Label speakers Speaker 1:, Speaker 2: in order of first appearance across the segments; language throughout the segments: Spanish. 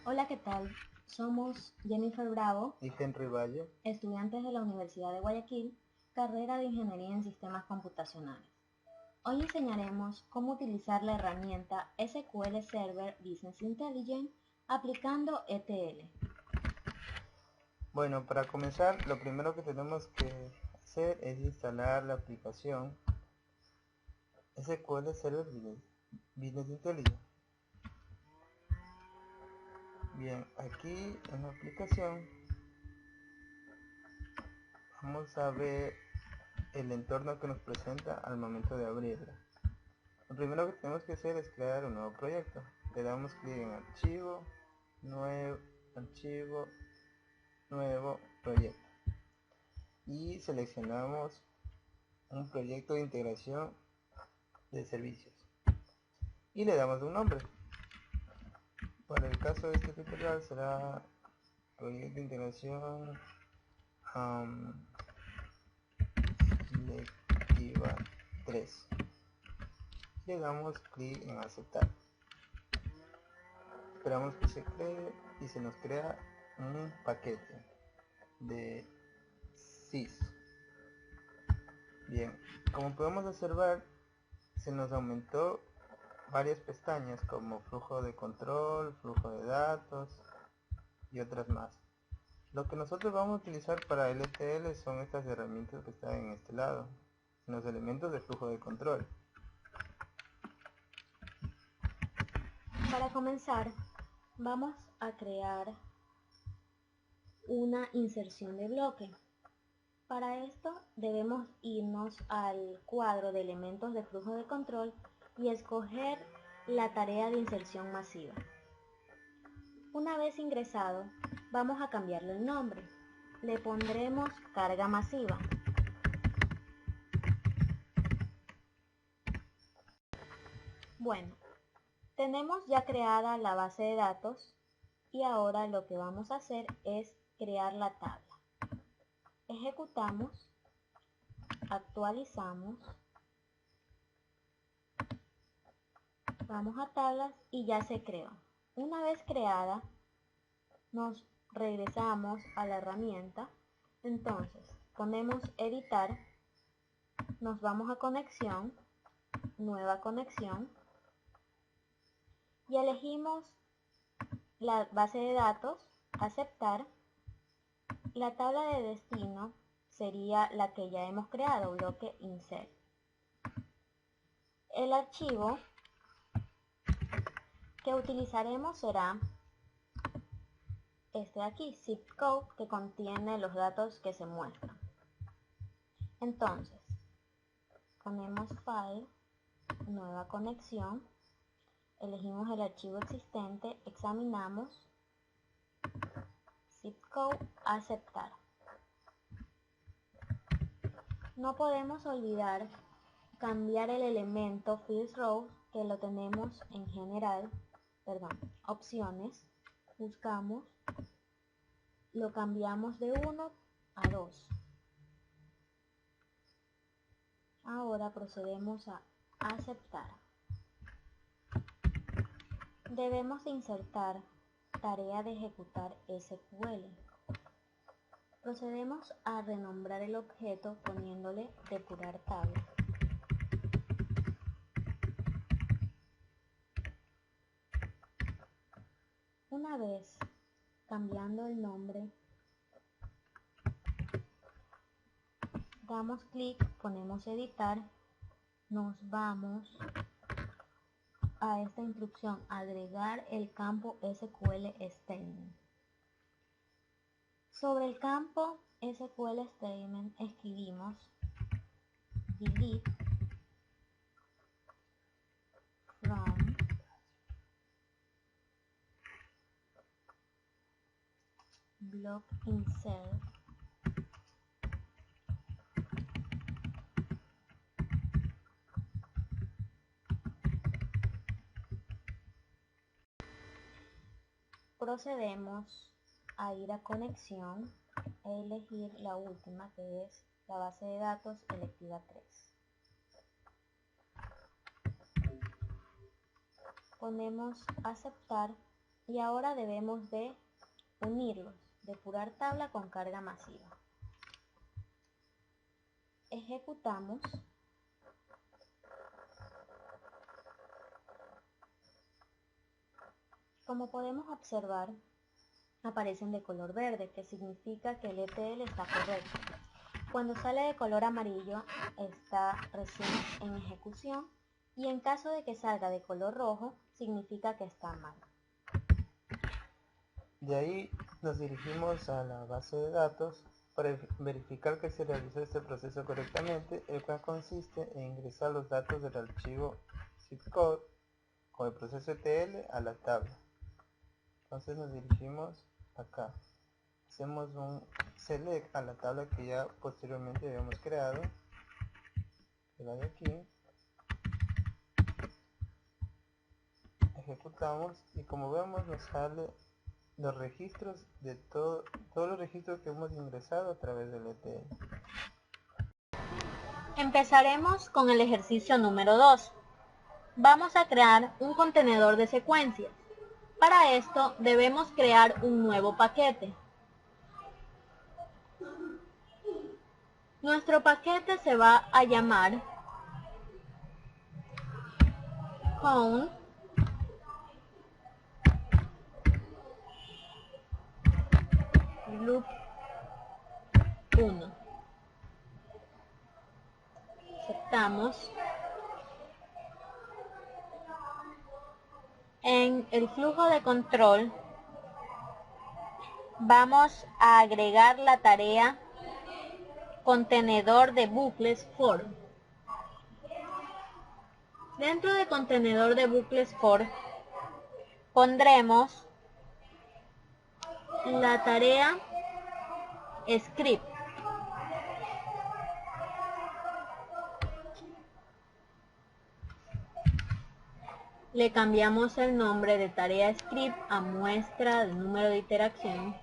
Speaker 1: Hola, ¿qué tal? Somos Jennifer Bravo,
Speaker 2: y Henry Valle.
Speaker 1: estudiantes de la Universidad de Guayaquil, carrera de Ingeniería en Sistemas Computacionales. Hoy enseñaremos cómo utilizar la herramienta SQL Server Business Intelligence aplicando ETL.
Speaker 2: Bueno, para comenzar, lo primero que tenemos que hacer es instalar la aplicación SQL Server Business Intelligence. Bien, aquí en la aplicación vamos a ver el entorno que nos presenta al momento de abrirla. Lo primero que tenemos que hacer es crear un nuevo proyecto. Le damos clic en archivo, nuevo proyecto y seleccionamos un proyecto de integración de servicios y le damos un nombre. Para el caso de este tutorial será proyecto de integración selectiva 3. Le damos clic en aceptar. Esperamos que se cree y se nos crea un paquete de sys. Bien, como podemos observar, se nos aumentó varias pestañas como flujo de control, flujo de datos y otras más. Lo que nosotros vamos a utilizar para el ETL son estas herramientas que están en este lado, en los elementos de flujo de control.
Speaker 1: Para comenzar, vamos a crear una inserción de bloque. Para esto debemos irnos al cuadro de elementos de flujo de control y escoger la tarea de inserción masiva. Una vez ingresado, vamos a cambiarle el nombre. Le pondremos carga masiva. Bueno, tenemos ya creada la base de datos y ahora lo que vamos a hacer es crear la tabla. Ejecutamos, actualizamos, vamos a tablas y ya se creó. Una vez creada, nos regresamos a la herramienta, entonces ponemos editar, nos vamos a conexión, nueva conexión y elegimos la base de datos, aceptar. La tabla de destino sería la que ya hemos creado, bloque insert. El archivo que utilizaremos será este de aquí, zip code, que contiene los datos que se muestran. Entonces, ponemos file, nueva conexión, elegimos el archivo existente, examinamos, zip code, aceptar. No podemos olvidar cambiar el elemento fields row, que lo tenemos en general, opciones, buscamos, lo cambiamos de 1 a 2. Ahora procedemos a aceptar. Debemos insertar tarea de ejecutar SQL. Procedemos a renombrar el objeto poniéndole depurar tabla. Una vez cambiando el nombre, damos clic, ponemos editar, nos vamos a esta instrucción, agregar el campo SQL Statement. Sobre el campo SQL Statement escribimos delete from block insert procedemos a ir a conexión e elegir la última, que es la base de datos electiva 3. Ponemos aceptar y ahora debemos de unirlos, depurar tabla con carga masiva. Ejecutamos. Como podemos observar, aparecen de color verde, que significa que el ETL está correcto. Cuando sale de color amarillo, está recién en ejecución, y en caso de que salga de color rojo, significa que está mal.
Speaker 2: De ahí nos dirigimos a la base de datos para verificar que se realizó este proceso correctamente, el cual consiste en ingresar los datos del archivo zipcode con el proceso ETL a la tabla. Entonces nos dirigimos acá, hacemos un select a la tabla que ya posteriormente habíamos creado, la de aquí, ejecutamos y como vemos nos sale los registros de todos los registros que hemos ingresado a través del ETL.
Speaker 1: Empezaremos con el ejercicio número 2. Vamos a crear un contenedor de secuencias. Para esto debemos crear un nuevo paquete. Nuestro paquete se va a llamar count loop 1. Aceptamos. En el flujo de control vamos a agregar la tarea contenedor de bucles for. Dentro de contenedor de bucles for pondremos la tarea script. Le cambiamos el nombre de tarea script a muestra del número de iteración.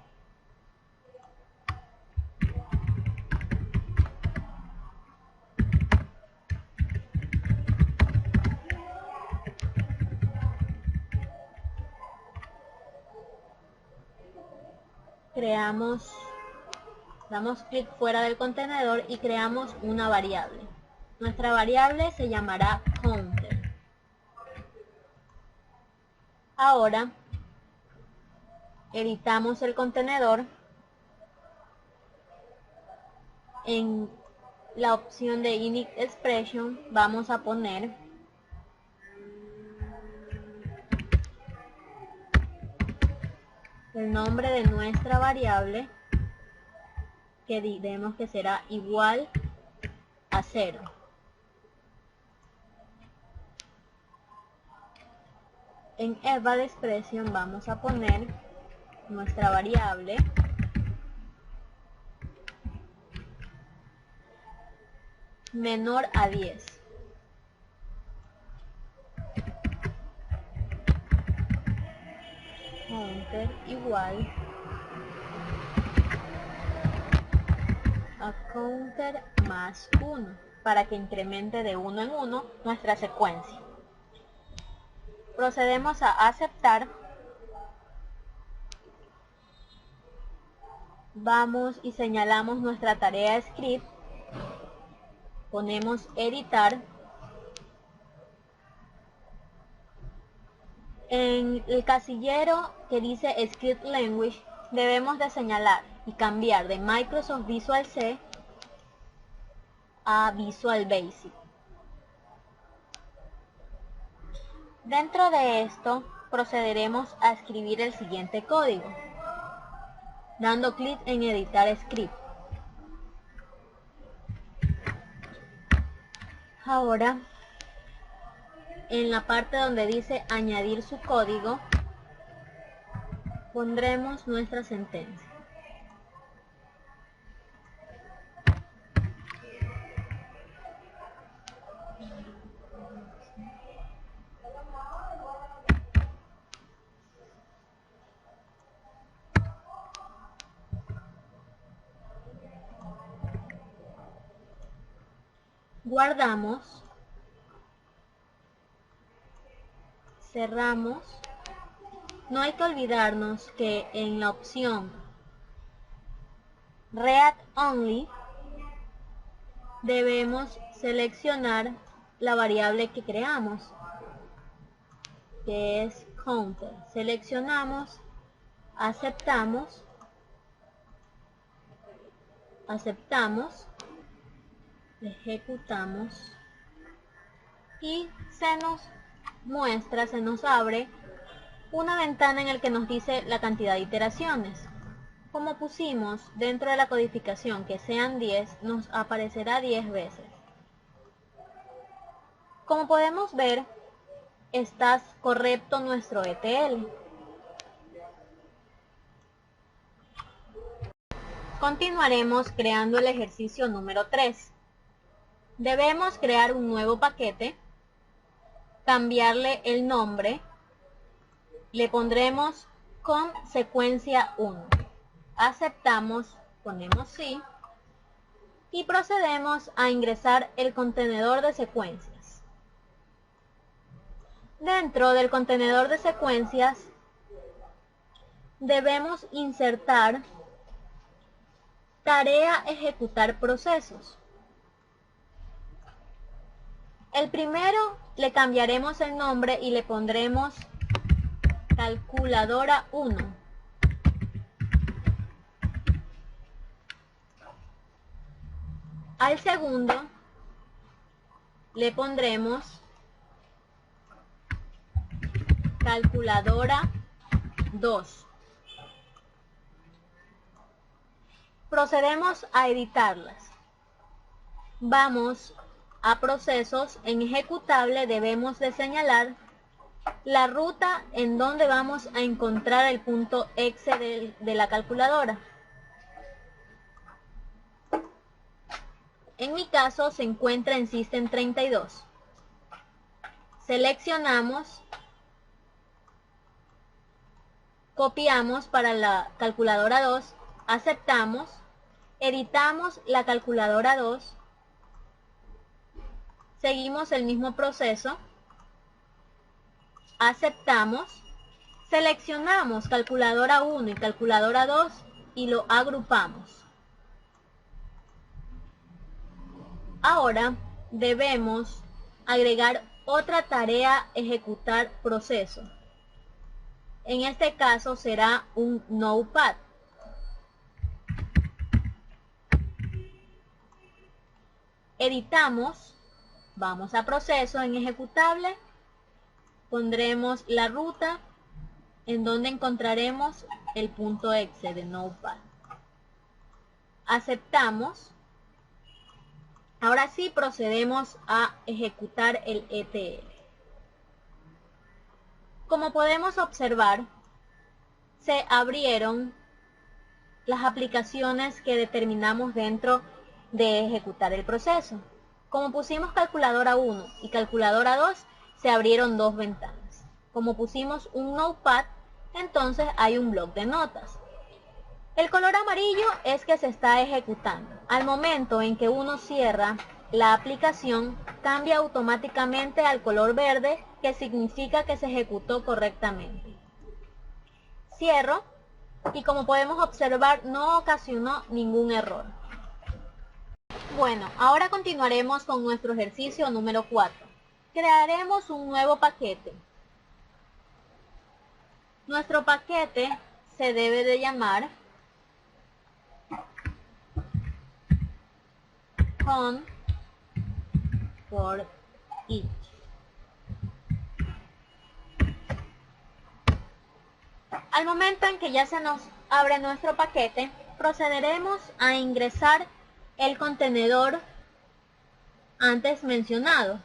Speaker 1: Damos clic fuera del contenedor y creamos una variable. Nuestra variable se llamará counter. Ahora editamos el contenedor. En la opción de init expression vamos a poner el nombre de nuestra variable, que diremos que será igual a 0. En eval expression vamos a poner nuestra variable menor a 10. Counter igual a counter más 1 para que incremente de 1 en 1 nuestra secuencia. Procedemos a aceptar. Vamos y señalamos nuestra tarea script. Ponemos editar. En el casillero que dice Script Language debemos de señalar y cambiar de Microsoft Visual C a Visual Basic. Dentro de esto procederemos a escribir el siguiente código, dando clic en editar script. Ahora, en la parte donde dice añadir su código, pondremos nuestra sentencia. Guardamos, cerramos no hay que olvidarnos que en la opción Read Only debemos seleccionar la variable que creamos, que es counter. Seleccionamos, aceptamos, ejecutamos y se nos abre una ventana en la que nos dice la cantidad de iteraciones. Como pusimos dentro de la codificación que sean 10, nos aparecerá 10 veces. Como podemos ver, está correcto nuestro ETL. Continuaremos creando el ejercicio número 3. Debemos crear un nuevo paquete, cambiarle el nombre, le pondremos con secuencia 1. Aceptamos, ponemos sí y procedemos a ingresar el contenedor de secuencias. Dentro del contenedor de secuencias debemos insertar tarea ejecutar procesos. El primero le cambiaremos el nombre y le pondremos calculadora 1. Al segundo le pondremos calculadora 2. Procedemos a editarlas. Vamos a procesos, en ejecutable debemos de señalar la ruta en donde vamos a encontrar el punto exe de la calculadora. En mi caso se encuentra en System 32. Seleccionamos, copiamos para la calculadora 2, aceptamos, editamos la calculadora 2, seguimos el mismo proceso, aceptamos, seleccionamos calculadora 1 y calculadora 2 y lo agrupamos. Ahora debemos agregar otra tarea ejecutar proceso. En este caso será un Notepad. Editamos, vamos a proceso, en ejecutable, pondremos la ruta en donde encontraremos el punto exe de Notepad. Aceptamos. Ahora sí procedemos a ejecutar el ETL. Como podemos observar, se abrieron las aplicaciones que determinamos dentro de ejecutar el proceso. Como pusimos calculadora 1 y calculadora 2, se abrieron dos ventanas. Como pusimos un Notepad, entonces hay un bloc de notas. El color amarillo es que se está ejecutando. Al momento en que uno cierra la aplicación, cambia automáticamente al color verde, que significa que se ejecutó correctamente. Cierro y como podemos observar no ocasionó ningún error. Bueno, ahora continuaremos con nuestro ejercicio número 4. Crearemos un nuevo paquete. Nuestro paquete se debe de llamar con for each. Al momento en que ya se nos abre nuestro paquete, procederemos a ingresar el contenedor antes mencionado.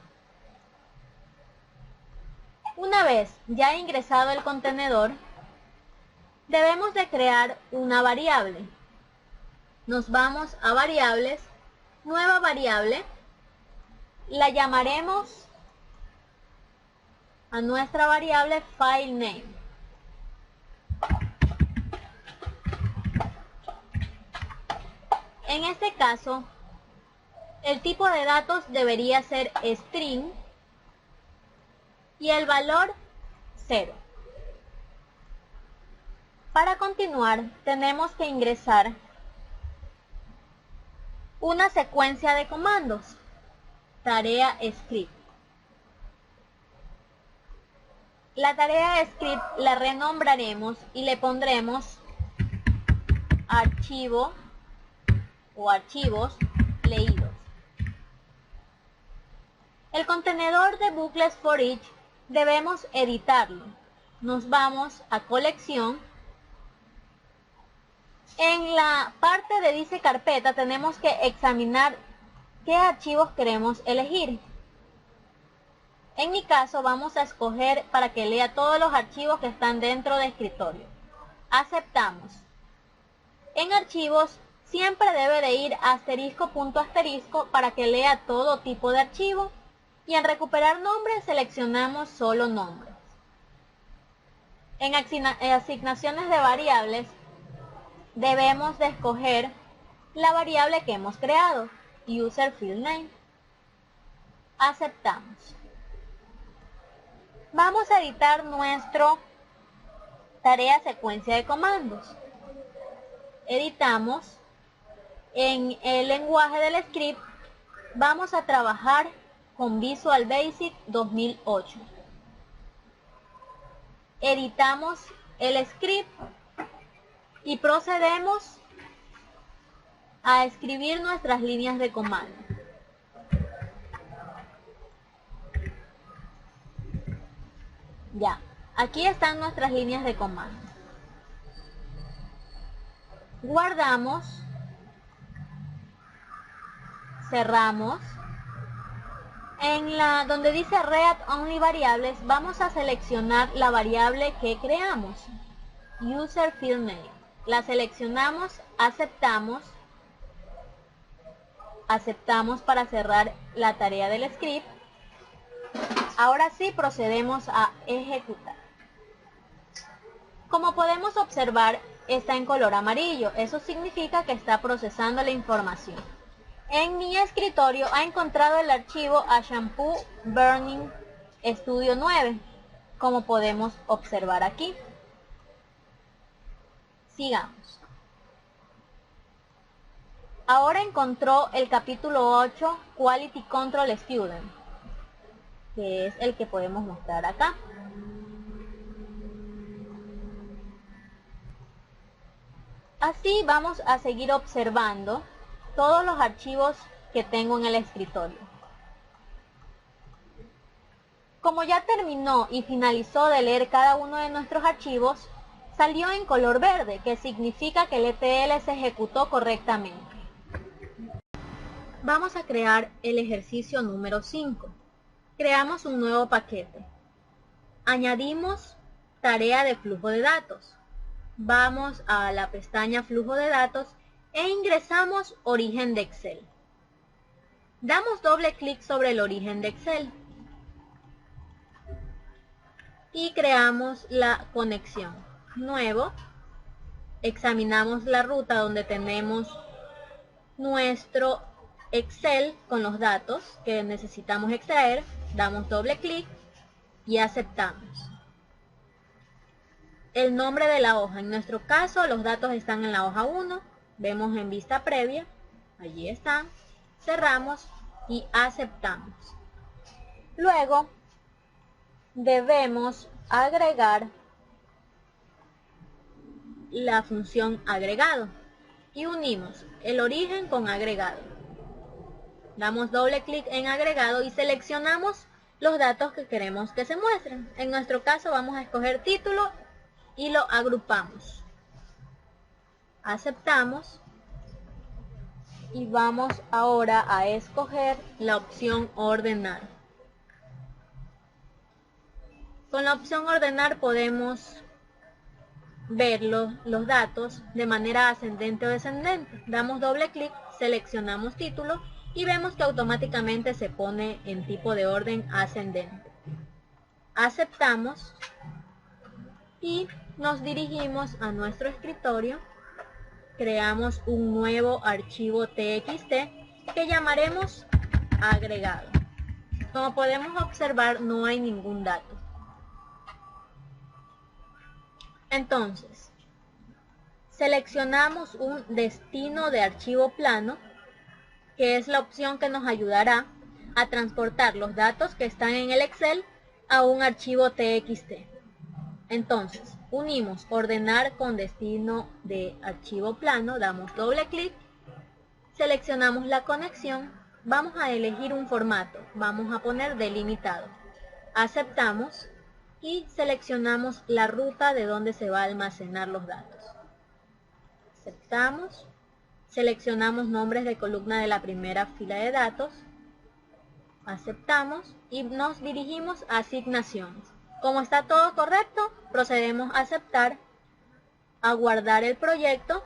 Speaker 1: Una vez ya ingresado el contenedor, debemos de crear una variable. Nos vamos a variables, nueva variable, la llamaremos a nuestra variable file name. En este caso, el tipo de datos debería ser string y el valor 0. Para continuar, tenemos que ingresar una secuencia de comandos. Tarea script. La tarea script la renombraremos y le pondremos archivo o archivos leídos. El contenedor de bucles for each debemos editarlo. Nos vamos a colección. En la parte de dice carpeta tenemos que examinar qué archivos queremos elegir. En mi caso vamos a escoger para que lea todos los archivos que están dentro de escritorio. Aceptamos. En archivos siempre debe de ir asterisco punto asterisco para que lea todo tipo de archivo. Y en recuperar nombres seleccionamos solo nombres. En asignaciones de variables debemos de escoger la variable que hemos creado, user field name. Aceptamos. Vamos a editar nuestro tarea secuencia de comandos. Editamos. En el lenguaje del script vamos a trabajar con Visual Basic 2008. Editamos el script y procedemos a escribir nuestras líneas de comando. Ya, aquí están nuestras líneas de comando. Guardamos, cerramos. En la donde dice Read Only Variables vamos a seleccionar la variable que creamos, User Field Name. La seleccionamos, aceptamos para cerrar la tarea del script. Ahora sí procedemos a ejecutar. Como podemos observar, está en color amarillo. Eso significa que está procesando la información. En mi escritorio ha encontrado el archivo a Shampoo Burning Studio 9, como podemos observar aquí. Sigamos. Ahora encontró el capítulo 8, Quality Control Student, que es el que podemos mostrar acá. Así vamos a seguir observando todos los archivos que tengo en el escritorio. Como ya terminó y finalizó de leer cada uno de nuestros archivos, salió en color verde, que significa que el ETL se ejecutó correctamente. Vamos a crear el ejercicio número 5. Creamos un nuevo paquete. Añadimos tarea de flujo de datos. Vamos a la pestaña Flujo de datos e ingresamos origen de Excel. Damos doble clic sobre el origen de Excel y creamos la conexión. Nuevo, examinamos la ruta donde tenemos nuestro Excel con los datos que necesitamos extraer, damos doble clic y aceptamos. El nombre de la hoja, en nuestro caso los datos están en la hoja 1, vemos en vista previa, allí están, cerramos y aceptamos. Luego debemos agregar la función agregado y unimos el origen con agregado. Damos doble clic en agregado y seleccionamos los datos que queremos que se muestren. En nuestro caso vamos a escoger título y lo agrupamos. Aceptamos y vamos ahora a escoger la opción ordenar. Con la opción ordenar podemos ver los datos de manera ascendente o descendente. Damos doble clic, seleccionamos título y vemos que automáticamente se pone en tipo de orden ascendente. Aceptamos y nos dirigimos a nuestro escritorio. Creamos un nuevo archivo TXT que llamaremos agregado. Como podemos observar, no hay ningún dato. Entonces, seleccionamos un destino de archivo plano, que es la opción que nos ayudará a transportar los datos que están en el Excel a un archivo TXT. Entonces, unimos ordenar con destino de archivo plano, damos doble clic, seleccionamos la conexión, vamos a elegir un formato, vamos a poner delimitado, aceptamos y seleccionamos la ruta de donde se va a almacenar los datos. Aceptamos, seleccionamos nombres de columna de la primera fila de datos, aceptamos y nos dirigimos a asignaciones. Como está todo correcto, procedemos a aceptar, a guardar el proyecto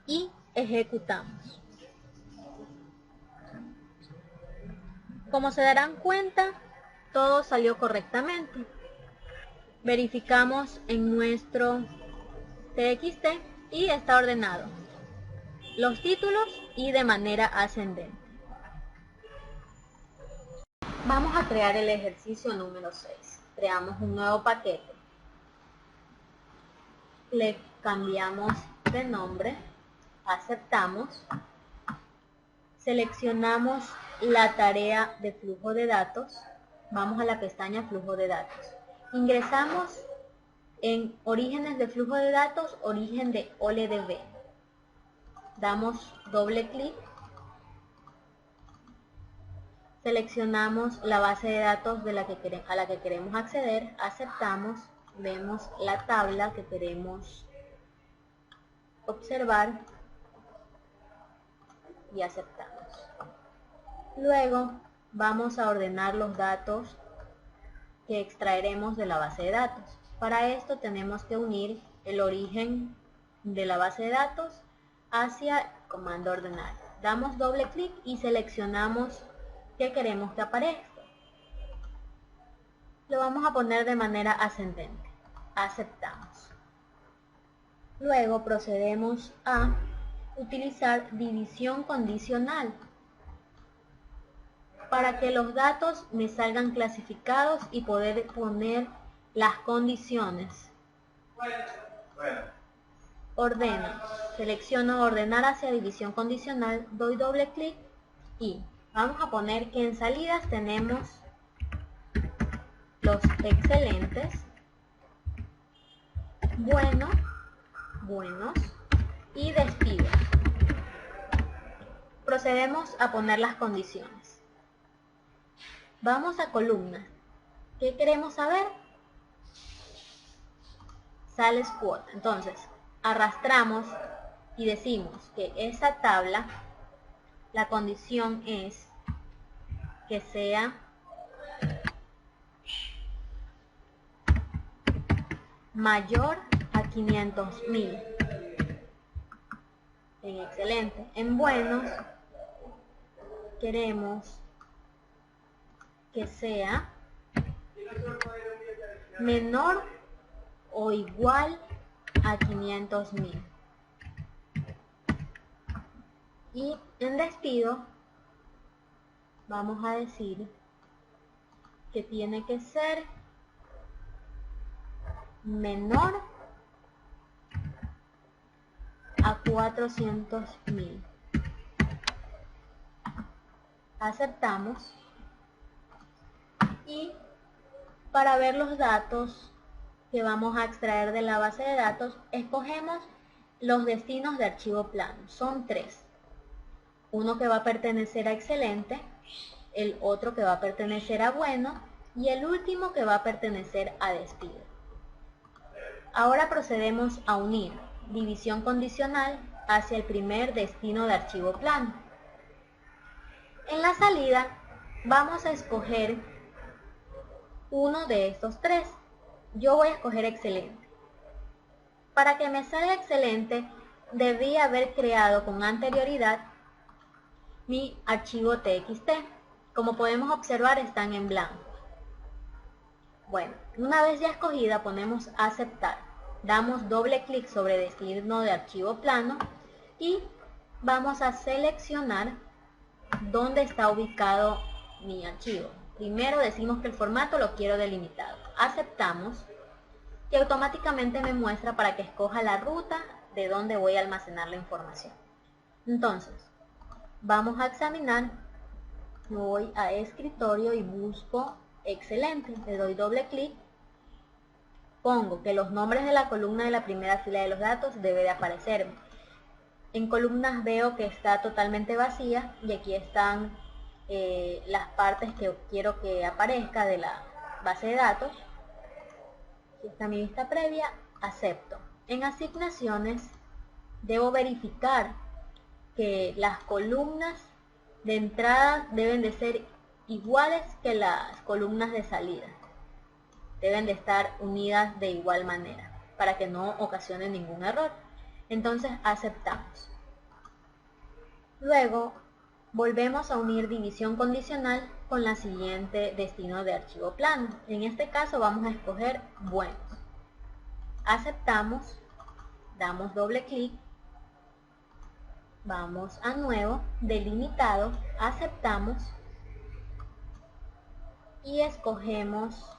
Speaker 1: y ejecutamos. Como se darán cuenta, todo salió correctamente. Verificamos en nuestro TXT y está ordenado los títulos y de manera ascendente. Vamos a crear el ejercicio número 6. Creamos un nuevo paquete. Le cambiamos de nombre, aceptamos, seleccionamos la tarea de flujo de datos, vamos a la pestaña flujo de datos. Ingresamos en orígenes de flujo de datos, origen de OLEDB. Damos doble clic, seleccionamos la base de datos a la que queremos acceder, aceptamos, vemos la tabla que queremos observar y aceptamos. Luego vamos a ordenar los datos que extraeremos de la base de datos. Para esto tenemos que unir el origen de la base de datos hacia el comando ordenar. Damos doble clic y seleccionamos qué queremos que aparezca. Lo vamos a poner de manera ascendente. Aceptamos. Luego procedemos a utilizar división condicional para que los datos me salgan clasificados y poder poner las condiciones. Ordeno, selecciono ordenar hacia división condicional, doy doble clic y vamos a poner que en salidas tenemos los excelentes, buenos y despidos. Procedemos a poner las condiciones. Vamos a columna. ¿Qué queremos saber? Sales cuota. Entonces, arrastramos y decimos que esa tabla, la condición es que sea mayor a 500.000. En excelente. En buenos queremos que sea menor o igual a 500.000. Y en despido vamos a decir que tiene que ser menor a 400.000. Aceptamos. Y para ver los datos que vamos a extraer de la base de datos, escogemos los destinos de archivo plano. Son 3. Uno que va a pertenecer a excelente, el otro que va a pertenecer a bueno y el último que va a pertenecer a despido. Ahora procedemos a unir división condicional hacia el primer destino de archivo plano. En la salida vamos a escoger uno de estos 3. Yo voy a escoger excelente. Para que me salga excelente, debí haber creado con anterioridad mi archivo TXT. Como podemos observar, están en blanco. Bueno, una vez ya escogida, ponemos aceptar. Damos doble clic sobre destino de archivo plano y vamos a seleccionar dónde está ubicado mi archivo. Primero decimos que el formato lo quiero delimitado. Aceptamos y automáticamente me muestra para que escoja la ruta de dónde voy a almacenar la información. Entonces, vamos a examinar. Voy a escritorio y busco excelente. Le doy doble clic. Pongo que los nombres de la columna de la primera fila de los datos debe de aparecerme. En columnas veo que está totalmente vacía y aquí están las partes que quiero que aparezca de la base de datos. Aquí está mi vista previa, acepto. En asignaciones debo verificar que las columnas de entrada deben de ser iguales que las columnas de salida. Deben de estar unidas de igual manera para que no ocasione ningún error. Entonces aceptamos. Luego volvemos a unir división condicional con la siguiente destino de archivo plano. En este caso vamos a escoger buenos. Aceptamos, damos doble clic, vamos a nuevo, delimitado, aceptamos y escogemos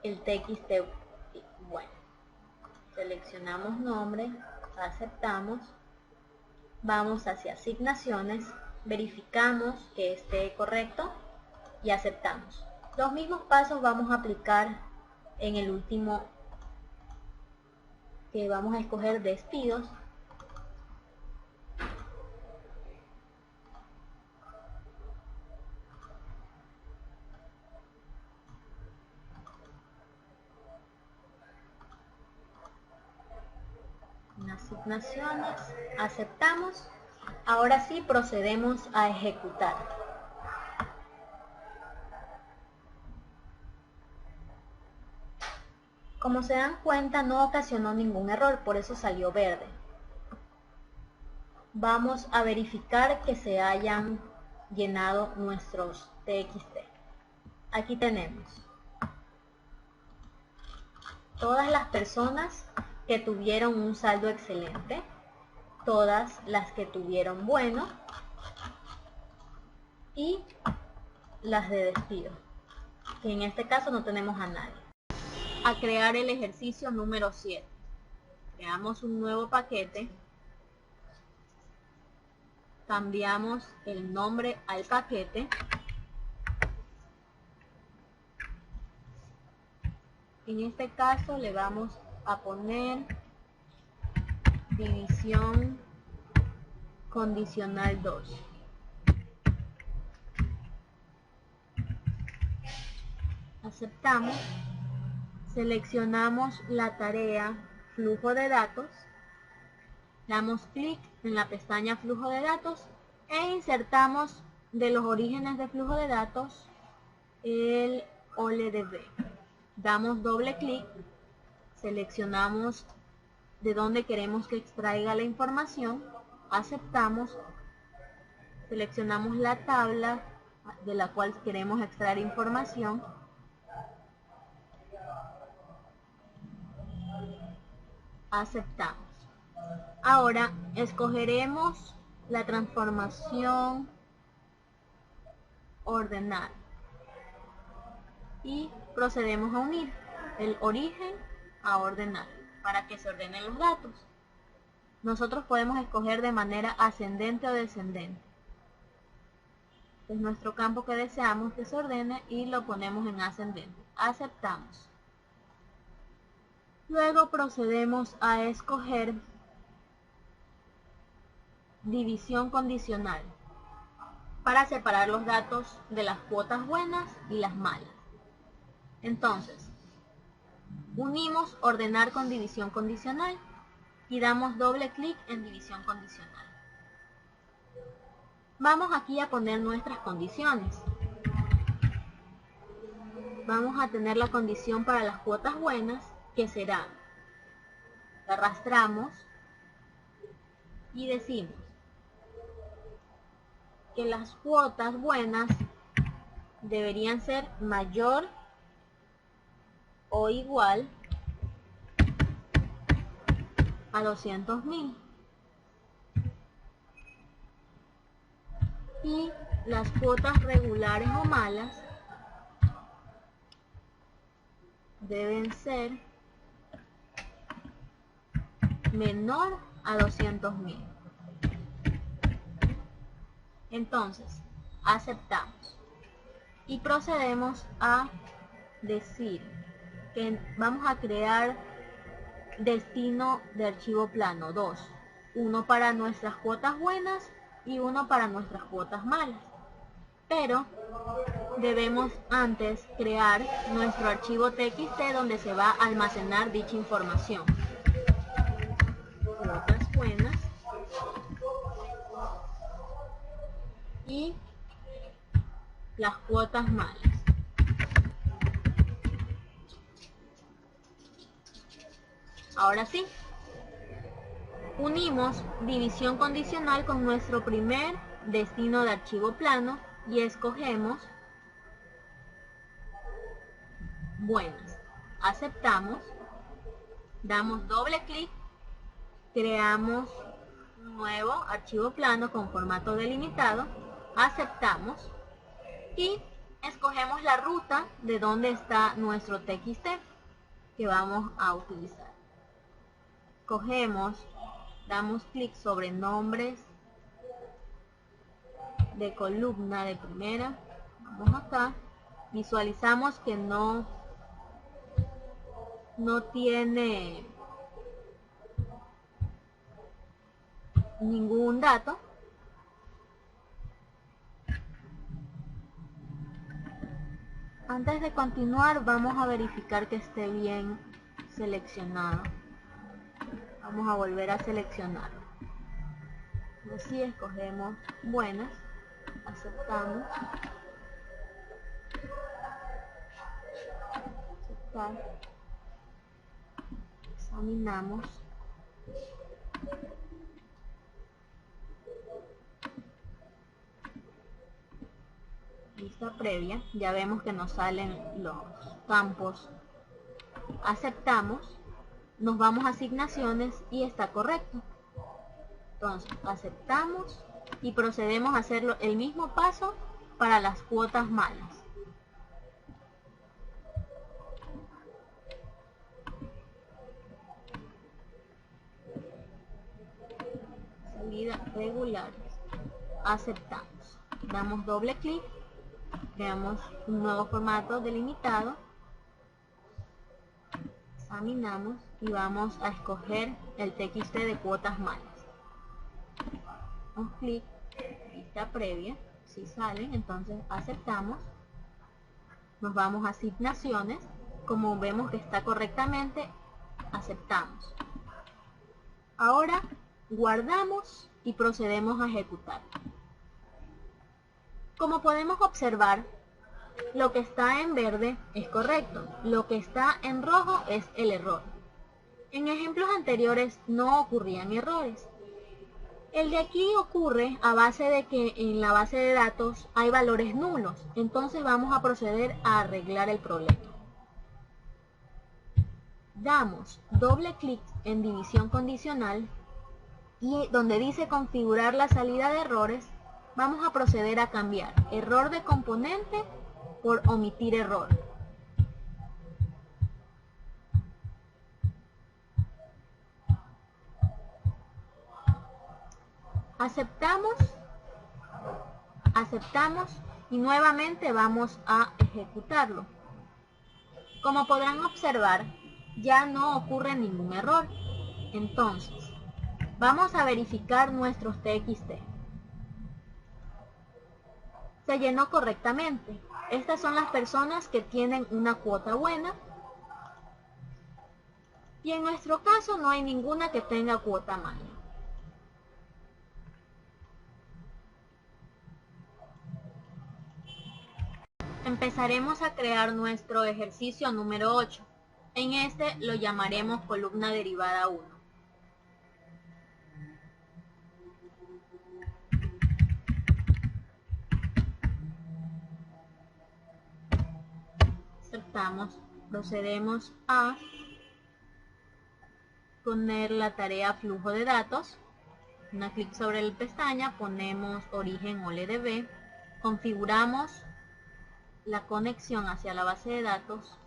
Speaker 1: el TXT bueno. Seleccionamos nombre, aceptamos, vamos hacia asignaciones, verificamos que esté correcto y aceptamos. Los mismos pasos vamos a aplicar en el último, que vamos a escoger despidos. En asignaciones, aceptamos. Ahora sí procedemos a ejecutar. Como se dan cuenta, no ocasionó ningún error, por eso salió verde. Vamos a verificar que se hayan llenado nuestros TXT. Aquí tenemos todas las personas que tuvieron un saldo excelente, todas las que tuvieron bueno y las de despido, que en este caso no tenemos a nadie. A crear el ejercicio número 7. Creamos un nuevo paquete, cambiamos el nombre al paquete, en este caso le vamos a poner división condicional 2. Aceptamos, seleccionamos la tarea flujo de datos, damos clic en la pestaña flujo de datos e insertamos de los orígenes de flujo de datos el OLEDB. Damos doble clic, seleccionamos de dónde queremos que extraiga la información, aceptamos, seleccionamos la tabla de la cual queremos extraer información, aceptamos. Ahora escogeremos la transformación ordenar y procedemos a unir el origen a ordenar para que se ordenen los datos. Nosotros podemos escoger de manera ascendente o descendente. Es nuestro campo que deseamos que se ordene y lo ponemos en ascendente. Aceptamos. Luego procedemos a escoger división condicional para separar los datos de las cuotas buenas y las malas. Entonces, unimos ordenar con división condicional y damos doble clic en división condicional. Vamos aquí a poner nuestras condiciones. Vamos a tener la condición para las cuotas buenas, que será, arrastramos y decimos que las cuotas buenas deberían ser mayor o igual a 200.000 y las cuotas regulares o malas deben ser menor a 200.000. Entonces, aceptamos y procedemos a decir que vamos a crear destino de archivo plano 2, uno para nuestras cuotas buenas y uno para nuestras cuotas malas. Pero debemos antes crear nuestro archivo TXT donde se va a almacenar dicha información. Cuotas buenas y las cuotas malas. Ahora sí, unimos división condicional con nuestro primer destino de archivo plano y escogemos buenas. Aceptamos, damos doble clic, creamos un nuevo archivo plano con formato delimitado, aceptamos y escogemos la ruta de donde está nuestro TXT que vamos a utilizar. Cogemos, damos clic sobre nombres de columna de primera, vamos acá, visualizamos que no tiene ningún dato. Antes de continuar vamos a verificar que esté bien seleccionado. Vamos a volver a seleccionarlo. Así escogemos buenas, aceptamos, aceptar, examinamos, lista previa, ya vemos que nos salen los campos, aceptamos, nos vamos a asignaciones y está correcto. Entonces aceptamos y procedemos a hacerlo el mismo paso para las cuotas malas. Salida regulares, aceptamos, damos doble clic, creamos un nuevo formato delimitado, examinamos y vamos a escoger el TXT de cuotas malas. Un clic, lista previa, si salen, entonces aceptamos, nos vamos a asignaciones, como vemos que está correctamente, aceptamos. Ahora guardamos y procedemos a ejecutar. Como podemos observar, lo que está en verde es correcto, lo que está en rojo es el error. En ejemplos anteriores no ocurrían errores. El de aquí ocurre a base de que en la base de datos hay valores nulos, entonces vamos a proceder a arreglar el problema. Damos doble clic en división condicional y donde dice configurar la salida de errores, vamos a proceder a cambiar error de componente por omitir error. Aceptamos y nuevamente vamos a ejecutarlo. Como podrán observar, ya no ocurre ningún error. Entonces, vamos a verificar nuestros TXT. Se llenó correctamente. Estas son las personas que tienen una cuota buena. Y en nuestro caso no hay ninguna que tenga cuota mala. Empezaremos a crear nuestro ejercicio número 8. En este lo llamaremos columna derivada 1. Aceptamos, procedemos a poner la tarea flujo de datos. Una clic sobre la pestaña, ponemos origen OLEDB, configuramos la conexión hacia la base de datos,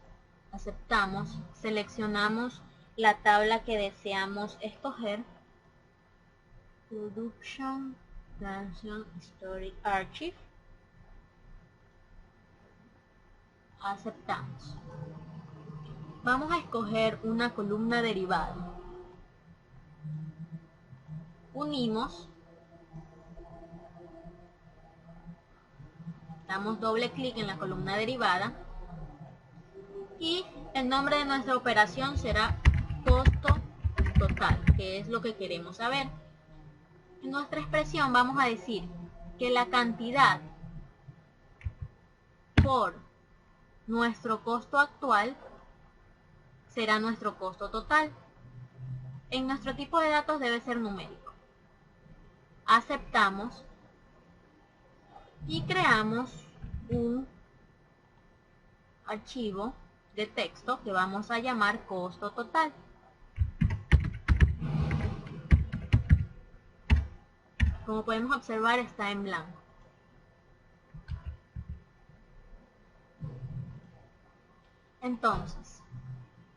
Speaker 1: aceptamos, seleccionamos la tabla que deseamos escoger. Production Transition Story Archive. Aceptamos. Vamos a escoger una columna derivada. Unimos. Damos doble clic en la columna derivada. Y el nombre de nuestra operación será costo total, que es lo que queremos saber. En nuestra expresión vamos a decir que la cantidad por nuestro costo actual será nuestro costo total. En nuestro tipo de datos debe ser numérico. Aceptamos y creamos un archivo de texto que vamos a llamar costo total. Como podemos observar, está en blanco. Entonces,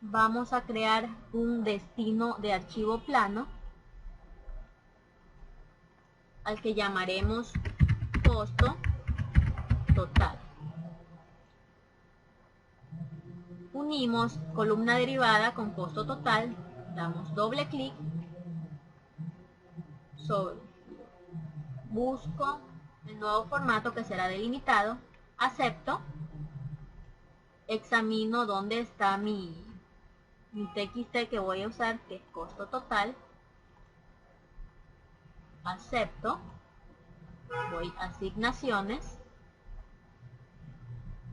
Speaker 1: vamos a crear un destino de archivo plano al que llamaremos costo total. Unimos columna derivada con costo total, damos doble clic sobre, busco el nuevo formato que será delimitado, acepto, examino dónde está mi TXT que voy a usar, que es costo total, acepto, voy a asignaciones,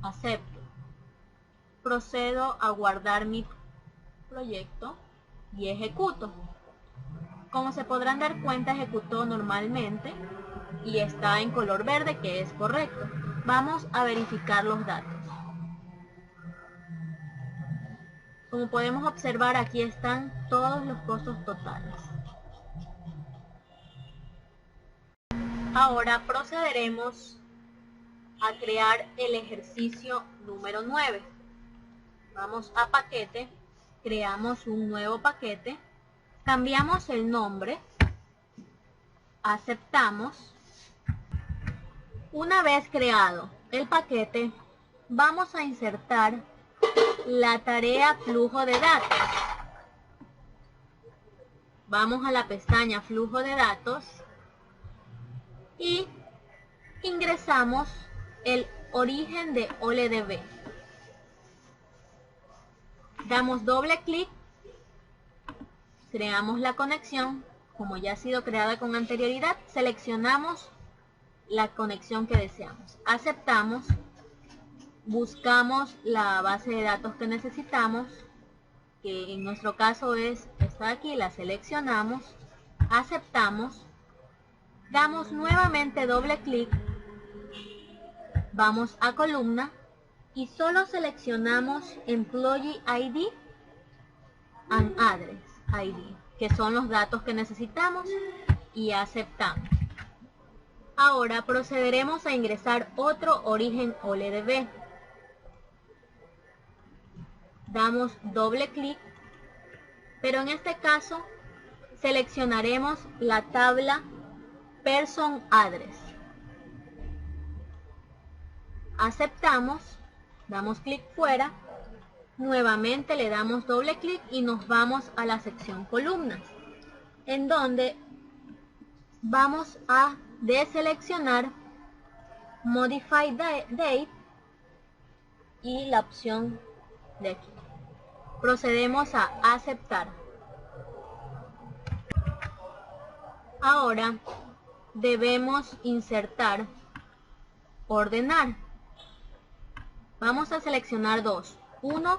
Speaker 1: acepto, procedo a guardar mi proyecto y ejecuto. Como se podrán dar cuenta, ejecutó normalmente y está en color verde, que es correcto. Vamos a verificar los datos. Como podemos observar, aquí están todos los costos totales. Ahora procederemos a crear el ejercicio número 9. Vamos a paquete, creamos un nuevo paquete, cambiamos el nombre, aceptamos. Una vez creado el paquete, vamos a insertar la tarea flujo de datos. Vamos a la pestaña flujo de datos y ingresamos el origen de OLEDB. Damos doble clic, creamos la conexión. Como ya ha sido creada con anterioridad, seleccionamos la conexión que deseamos. Aceptamos, buscamos la base de datos que necesitamos, que en nuestro caso es esta de aquí, la seleccionamos, aceptamos, damos nuevamente doble clic, vamos a columna y solo seleccionamos Employee ID and Address ID, que son los datos que necesitamos, y aceptamos. Ahora procederemos a ingresar otro origen OLEDB. Damos doble clic, pero en este caso seleccionaremos la tabla Person Address. Aceptamos, damos clic fuera, nuevamente le damos doble clic y nos vamos a la sección columnas, en donde vamos a deseleccionar Modify Date y la opción de aquí. Procedemos a aceptar. Ahora debemos insertar ordenar. Vamos a seleccionar dos, uno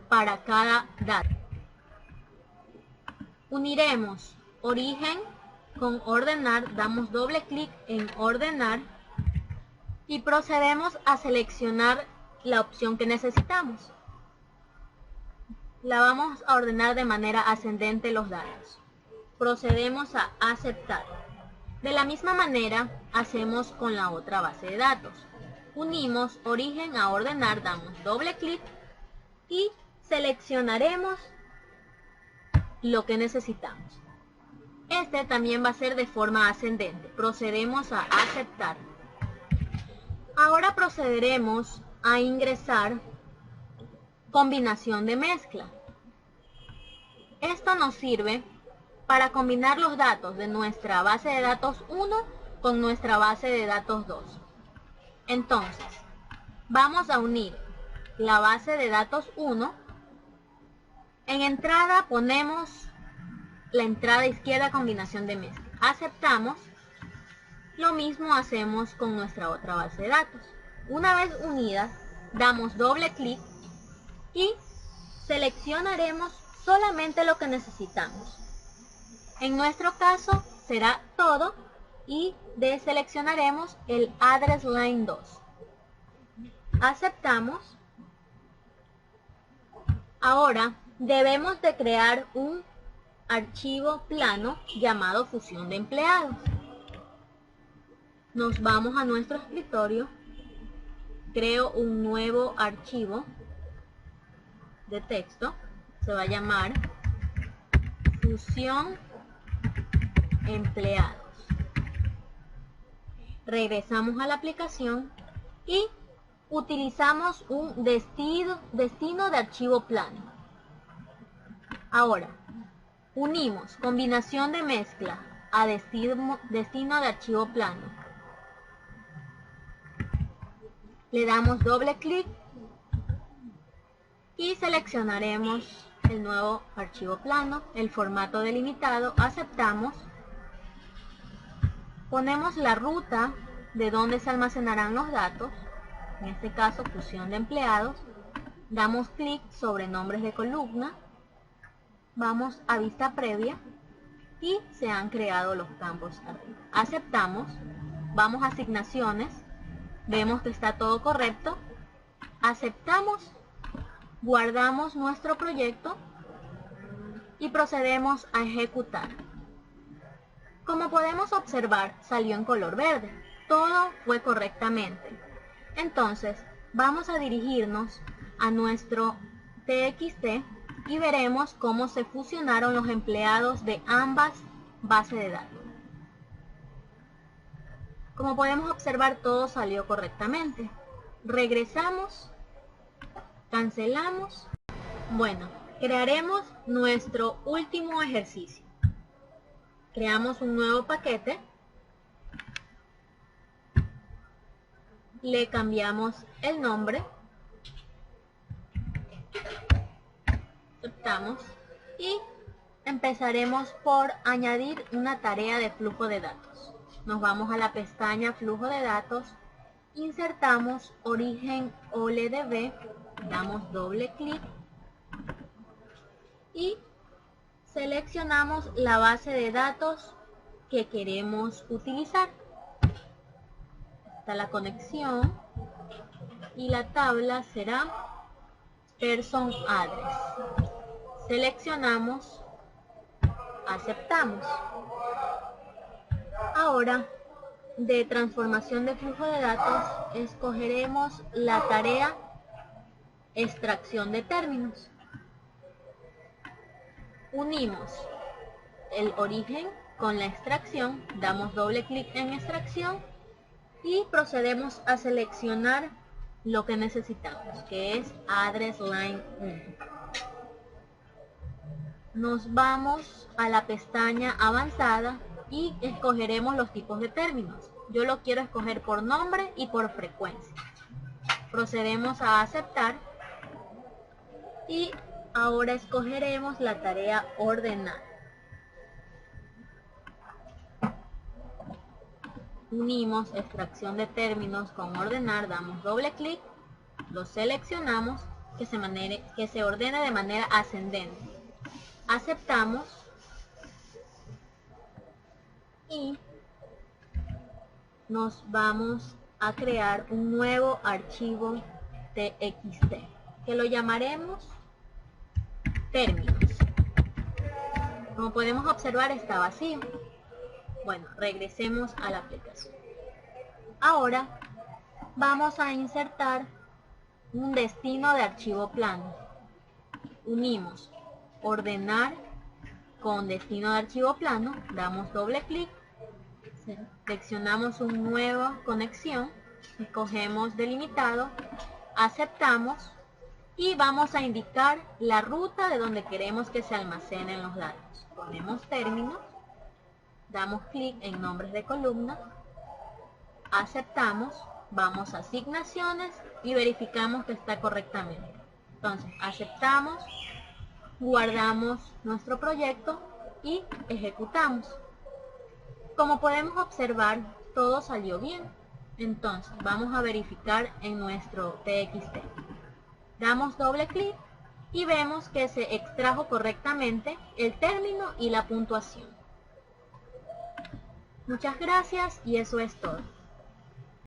Speaker 1: para cada dato. Uniremos origen con ordenar, damos doble clic en ordenar y procedemos a seleccionar la opción que necesitamos. La vamos a ordenar de manera ascendente los datos. Procedemos a aceptar. De la misma manera hacemos con la otra base de datos. Unimos origen a ordenar, damos doble clic y seleccionaremos lo que necesitamos. Este también va a ser de forma ascendente. Procedemos a aceptar. Ahora procederemos a ingresar combinación de mezcla. Esto nos sirve para combinar los datos de nuestra base de datos 1 con nuestra base de datos 2. Entonces, vamos a unir la base de datos 1. En entrada ponemos la entrada izquierda combinación de mezcla. Aceptamos. Lo mismo hacemos con nuestra otra base de datos. Una vez unidas, damos doble clic y seleccionaremos solamente lo que necesitamos. En nuestro caso será todo y deseleccionaremos el address line 2. Aceptamos. Ahora debemos de crear un archivo plano llamado fusión de empleados. Nos vamos a nuestro escritorio, creo un nuevo archivo de texto, se va a llamar fusión empleados. Regresamos a la aplicación y utilizamos un destino de archivo plano. Ahora, unimos combinación de mezcla a destino de archivo plano. Le damos doble clic y seleccionaremos el nuevo archivo plano, el formato delimitado, aceptamos. Ponemos la ruta de donde se almacenarán los datos, en este caso fusión de empleados, damos clic sobre nombres de columna, vamos a vista previa y se han creado los campos arriba. Aceptamos, vamos a asignaciones, vemos que está todo correcto, aceptamos, guardamos nuestro proyecto y procedemos a ejecutar. Como podemos observar, salió en color verde, todo fue correctamente. Entonces, vamos a dirigirnos a nuestro TXT y veremos cómo se fusionaron los empleados de ambas bases de datos. Como podemos observar, todo salió correctamente. Regresamos, cancelamos. Bueno, crearemos nuestro último ejercicio. Creamos un nuevo paquete. Le cambiamos el nombre. Aceptamos. Y empezaremos por añadir una tarea de flujo de datos. Nos vamos a la pestaña Flujo de datos, insertamos origen OLEDB, damos doble clic y seleccionamos la base de datos que queremos utilizar. Está la conexión y la tabla será Person Address. Seleccionamos, aceptamos. Ahora, de transformación de flujo de datos, escogeremos la tarea extracción de términos. Unimos el origen con la extracción, damos doble clic en extracción y procedemos a seleccionar lo que necesitamos, que es Address Line 1. Nos vamos a la pestaña avanzada y escogeremos los tipos de términos. Yo lo quiero escoger por nombre y por frecuencia. Procedemos a aceptar y ahora escogeremos la tarea ordenar. Unimos extracción de términos con ordenar, damos doble clic, lo seleccionamos, que se ordene de manera ascendente. Aceptamos y nos vamos a crear un nuevo archivo TXT que lo llamaremos términos. Como podemos observar, está vacío. Bueno, regresemos a la aplicación. Ahora vamos a insertar un destino de archivo plano. Unimos ordenar con destino de archivo plano, damos doble clic, seleccionamos una nueva conexión, escogemos delimitado, aceptamos y vamos a indicar la ruta de donde queremos que se almacenen los datos. Ponemos términos, damos clic en nombres de columna, aceptamos, vamos a asignaciones y verificamos que está correctamente. Entonces aceptamos, guardamos nuestro proyecto y ejecutamos. Como podemos observar, todo salió bien. Entonces vamos a verificar en nuestro TXT. Damos doble clic y vemos que se extrajo correctamente el término y la puntuación. Muchas gracias y eso es todo.